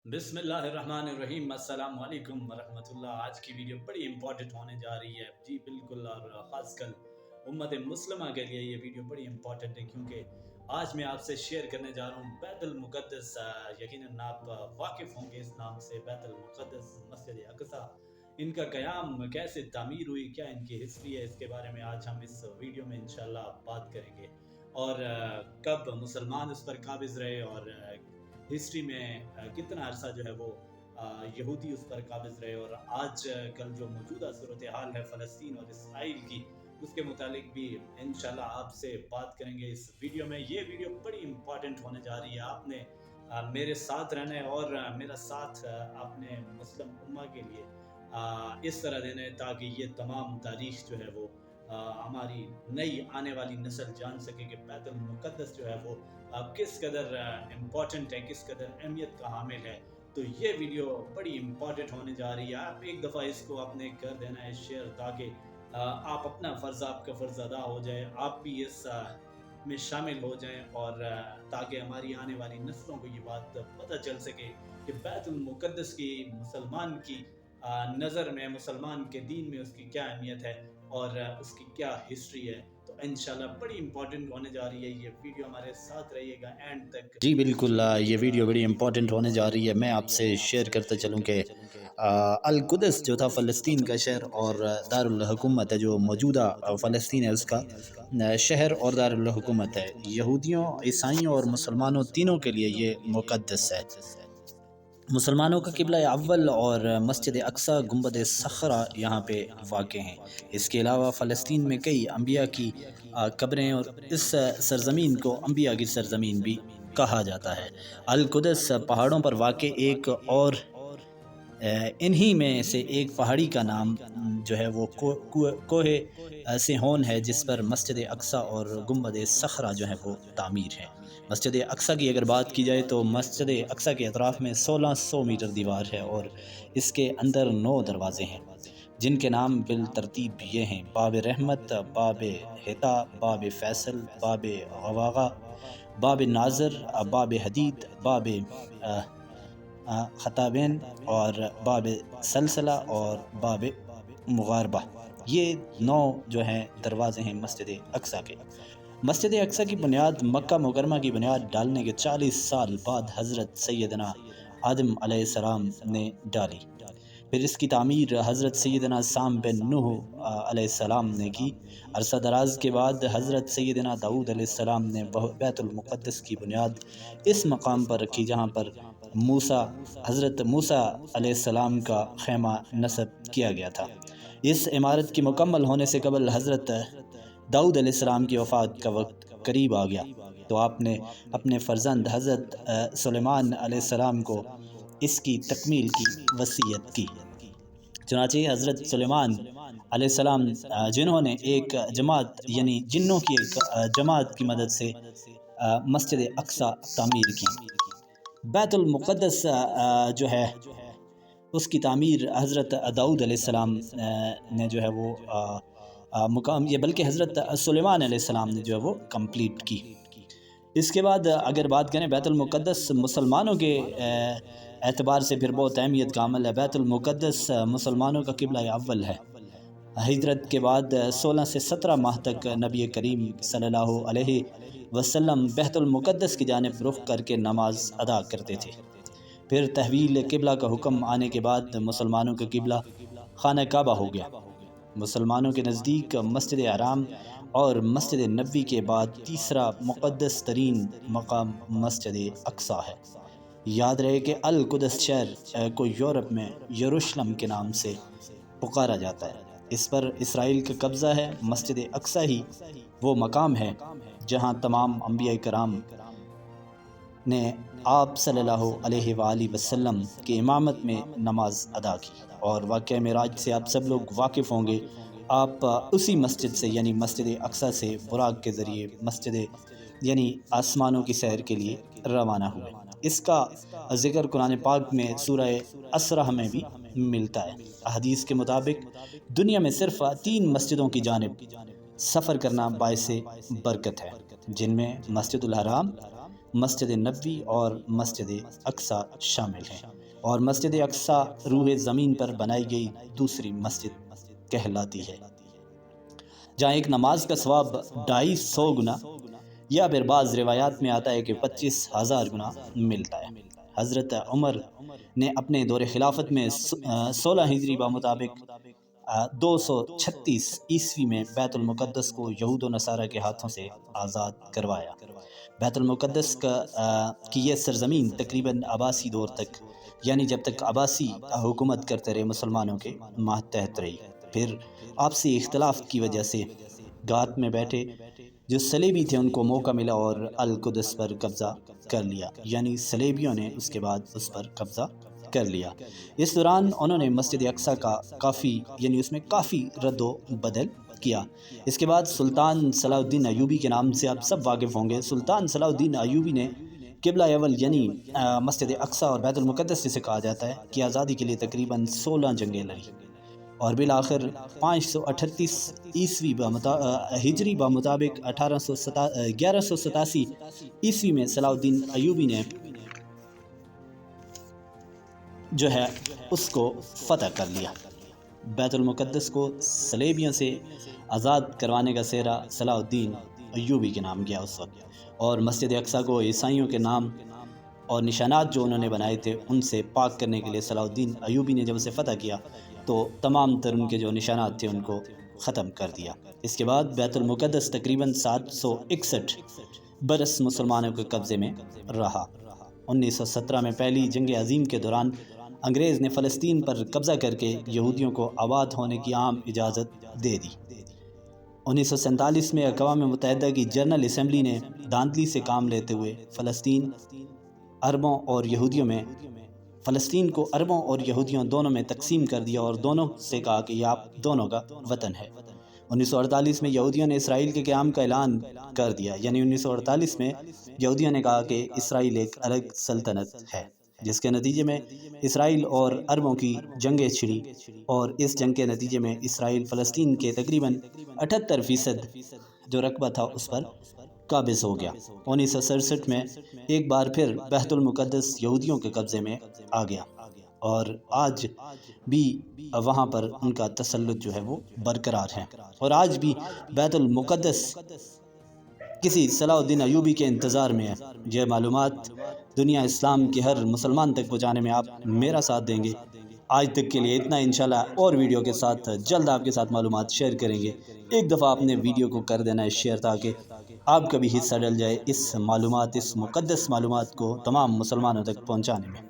बिस्मिल्लाहिर्रहमानिर्रहीम। अस्सलाम वालेकुम वरहमतुल्लाह। आज की वीडियो बड़ी इंपॉर्टेंट होने जा रही है जी, बिल्कुल। और ख़ासकर उम्मत मुस्लिमा के लिए ये वीडियो बड़ी इंपॉर्टेंट है, क्योंकि आज मैं आपसे शेयर करने जा रहा हूँ बैतुल मुक़द्दस। यकीनन आप वाकिफ़ होंगे इस नाम से, बैतुल मुक़द्दस, मस्जिद अक़सा। इनका क़याम कैसे तामीर हुई, क्या इनकी हिस्ट्री है, इसके बारे में आज हम इस वीडियो में इंशाल्लाह बात करेंगे। और कब मुसलमान उस पर काबिज़ रहे, और हिस्ट्री में कितना अरसा जो है वो यहूदी उस पर काबिज़ रहे, और आज कल जो मौजूदा सूरत हाल है फ़लस्तीन और इसराइल की, उसके मुतालिक भी इंशाल्लाह आपसे बात करेंगे इस वीडियो में। ये वीडियो बड़ी इंपॉर्टेंट होने जा रही है। आपने मेरे साथ रहना है, और मेरा साथ आपने मुस्लिम उम्मा के लिए इस तरह देना है, ताकि ये तमाम तारीख़ जो है वो हमारी नई आने वाली नस्ल जान सके कि बैतुल मुक़द्दस जो है वो किस कदर इम्पॉर्टेंट है, किस कदर अहमियत का हामिल है। तो ये वीडियो बड़ी इम्पॉर्टेंट होने जा रही है। आप एक दफ़ा इसको आपने कर देना है शेयर, ताकि आप अपना फ़र्ज़, आपका फ़र्ज़ अदा हो जाए, आप भी इस में शामिल हो जाएं, और ताकि हमारी आने वाली नस्लों को ये बात पता चल सके कि बैतुल मुक़द्दस की मुसलमान की नज़र में, मुसलमान के दीन में उसकी क्या अहमियत है, और उसकी क्या हिस्ट्री है। तो इंशाल्लाह बड़ी इंपॉर्टेंट होने जा रही है ये वीडियो, हमारे साथ रहिएगा एंड तक। जी बिल्कुल, ये वीडियो बड़ी इम्पोर्टेंट होने जा रही है। मैं आपसे शेयर करते चलूँ कि अल कुदस जो था फ़लस्तीन का शहर, और दारुल हुकूमत है जो मौजूदा फ़लस्तीन है उसका शहर और दारुल हुकूमत है। यहूदियों, ईसाइयों और मुसलमानों तीनों के लिए ये मुक़द्दस है। मुसलमानों का किबला अव्वल और मस्जिद अक्सा गुंबद सखरा यहाँ पे वाक़ हैं। इसके अलावा फ़लस्तीन में कई अम्बिया की कब्रें, और इस सरज़मीन को अम्बिया की सरज़मीन भी कहा जाता है। अल कुदस पहाड़ों पर वाक़ एक और इन्हीं में से एक पहाड़ी का नाम जो है वो कोहे सिहोन है, जिस पर मस्जिद अक्सा और गुंबद सखरा जो है वो तामीर है। मस्जिद अक्सा की अगर बात की जाए तो मस्जिद अक्सा के अतराफ़ में 1600 मीटर दीवार है, और इसके अंदर 9 दरवाज़े हैं, जिनके नाम बिल तरतीब ये हैं: बाब रहमत, बाब हिता, बाब फ़ैसल, बाब गवागा, बाब नाज़र, बाब हदीद, बाब ख़ताबैन, और बाब सलसला, और बाब मुगारबा। ये 9 जो हैं दरवाज़े हैं मस्जिद अक्सा के। मस्जिद अक्सा की बुनियाद मक्का मुकरमा की बुनियाद डालने के 40 साल बाद हज़रत सैयदना आदम अलैहिस्सलाम ने डाली। फिर इसकी तामीर हज़रत सैयदना साम बिन नूह अलैहिस्सलाम ने की। अरसा दराज के बाद हज़रत सैयदना दाऊद अलैहिस्सलाम ने बैतुल मुक़द्दस की बुनियाद इस मकाम पर रखी, जहाँ पर हज़रत मूसा अलैहिस्सलाम का ख़ैमा नस्ब किया गया था। इस इमारत की मुकम्मल होने से कबल हज़रत दाऊद अलैहिस्सलाम की वफ़ात का वक्त करीब आ गया, तो आपने अपने फ़र्जंद हज़रत सुलेमान अलैहिस्सलाम को इसकी तकमील की वसीयत की। चुनांचे हज़रत सुलेमान अलैहिस्सलाम, जिन्होंने एक जमात यानी जिन्नों की एक जमात की मदद से मस्जिद अक्सा तामीर की। बैतुल मुक़द्दस जो है उसकी तामीर हज़रत दाऊद अलैहिस्सलाम ने जो है वो मुकाम ये, बल्कि हज़रत सुलेमान अलैहिस्सलाम ने जो है वो कंप्लीट की। इसके बाद अगर बात करें बैतुल मुक़द्दस मुसलमानों के एतबार से फिर बहुत अहमियत का अमल है। बैतुल मुक़द्दस मुसलमानों का किबला अव्वल है। हिजरत के बाद 16 से 17 माह तक नबी करीम सल्लल्लाहु अलैहि वसल्लम बैतुल मुक़द्दस की जानिब रुख करके नमाज अदा करते थे। फिर तहवील किबला का हुक्म आने के बाद मुसलमानों का किबला खाना काबा हो गया। मुसलमानों के नज़दीक मस्जिद हराम और मस्जिद नबी के बाद तीसरा मुक़द्दस तरीन मकाम मस्जिद अक्सा है। याद रहे कि अल कुदस शहर को यूरोप में यरूशलेम के नाम से पुकारा जाता है। इस पर इसराइल का कब्ज़ा है। मस्जिद अक्सा ही वो मकाम है जहाँ तमाम अम्बिया कराम ने आप सल्लल्लाहु अलैहि वसल्लम की इमामत में नमाज अदा की। और वाक़या मेराज से आप सब लोग वाकिफ़ होंगे। आप उसी मस्जिद से यानी मस्जिद अक्सा से बुराक के ज़रिए मस्जिद यानी आसमानों की सैर के लिए रवाना हुए। इसका ज़िक्र कुरान पाक में सूरह असरा में भी मिलता है। हदीस के मुताबिक दुनिया में सिर्फ़ 3 मस्जिदों की जानिब सफ़र करना बाइसे बरकत है, जिनमें मस्जिदुल हराम, مسجد نبوی اور مسجد اقصی شامل ہیں، اور مسجد اقصی روح زمین پر بنائی گئی دوسری مسجد کہلاتی ہے، جہاں ایک نماز کا ثواب 250 گنا یا پھر بعض روایات میں آتا ہے کہ 25,000 گنا ملتا ہے۔ حضرت عمر نے اپنے دور خلافت میں 16 ہجری بمطابق 236 عیسوی میں بیت المقدس کو یہود و نصارہ کے ہاتھوں سے آزاد کروایا۔ بیت المقدس کی یہ سرزمین تقریباً عباسی دور تک، یعنی جب تک عباسی حکومت کرتے رہے، مسلمانوں کے ماتحت رہی۔ پھر آپسی اختلاف کی وجہ سے گات میں بیٹھے جو صلیبی تھے ان کو موقع ملا اور القدس پر قبضہ کر لیا، یعنی صلیبیوں نے اس کے بعد اس پر قبضہ کر لیا۔ اس دوران انہوں نے مسجد اقصی کا اس میں کافی رد و بدل کیا۔ اس کے بعد سلطان صلاح الدین ایوبی کے نام سے آپ سب واقف ہوں گے۔ سلطان صلاح الدین ایوبی نے قبلہ اول یعنی مسجد اقصی اور بیت المقدس جسے کہا جاتا ہے کی آزادی کے لیے تقریباً 16 جنگیں لڑی، اور بالآخر 538 عیسوی ہجری بمطابق 1187 عیسوی میں صلاح الدین ایوبی نے جو ہے اس کو فتح کر لیا۔ بیت المقدس کو صلیبیوں سے آزاد کروانے کا سہرا صلاح الدین ایوبی کے نام گیا اس وقت، اور مسجد اقصی کو عیسائیوں کے نام اور نشانات جو انہوں نے بنائے تھے ان سے پاک کرنے کے لیے صلاح الدین ایوبی نے جب اسے فتح کیا تو تمام تر ان کے جو نشانات تھے ان کو ختم کر دیا۔ اس کے بعد بیت المقدس تقریباً 761 برس مسلمانوں کے قبضے میں رہا۔ 1917 میں پہلی جنگ عظیم کے دوران انگریز نے فلسطین پر قبضہ کر کے یہودیوں کو آباد ہونے کی عام اجازت دے دی۔ 1947 میں اقوام متحدہ کی جنرل اسمبلی نے دھاندلی سے کام لیتے ہوئے فلسطین کو عربوں اور یہودیوں دونوں میں تقسیم کر دیا اور دونوں سے کہا کہ یہ آپ دونوں کا وطن ہے۔ 1948 میں یہودیوں نے اسرائیل کے قیام کا اعلان کر دیا، یعنی 1948 میں یہودیوں نے کہا کہ اسرائیل ایک الگ سلطنت ہے، جس کے نتیجے میں اسرائیل اور عربوں کی جنگیں چھڑی، اور اس جنگ کے نتیجے میں اسرائیل فلسطین کے تقریباً 78% جو رقبہ تھا اس پر قابض ہو گیا۔ 1967 میں ایک بار پھر بیت المقدس یہودیوں کے قبضے میں آ گیا، اور آج بھی وہاں پر ان کا تسلط جو ہے وہ برقرار ہے، اور آج بھی بیت المقدس کسی صلاح الدین ایوبی کے انتظار میں ہے۔ یہ معلومات دنیا اسلام کے ہر مسلمان تک پہنچانے میں آپ میرا ساتھ دیں گے۔ آج تک کے لیے اتنا، انشاءاللہ اور ویڈیو کے ساتھ جلد آپ کے ساتھ معلومات شیئر کریں گے۔ ایک دفعہ اپنے ویڈیو کو کر دینا ہے شیئر، تاکہ آپ کا بھی حصہ ڈل جائے اس مقدس معلومات کو تمام مسلمانوں تک پہنچانے میں۔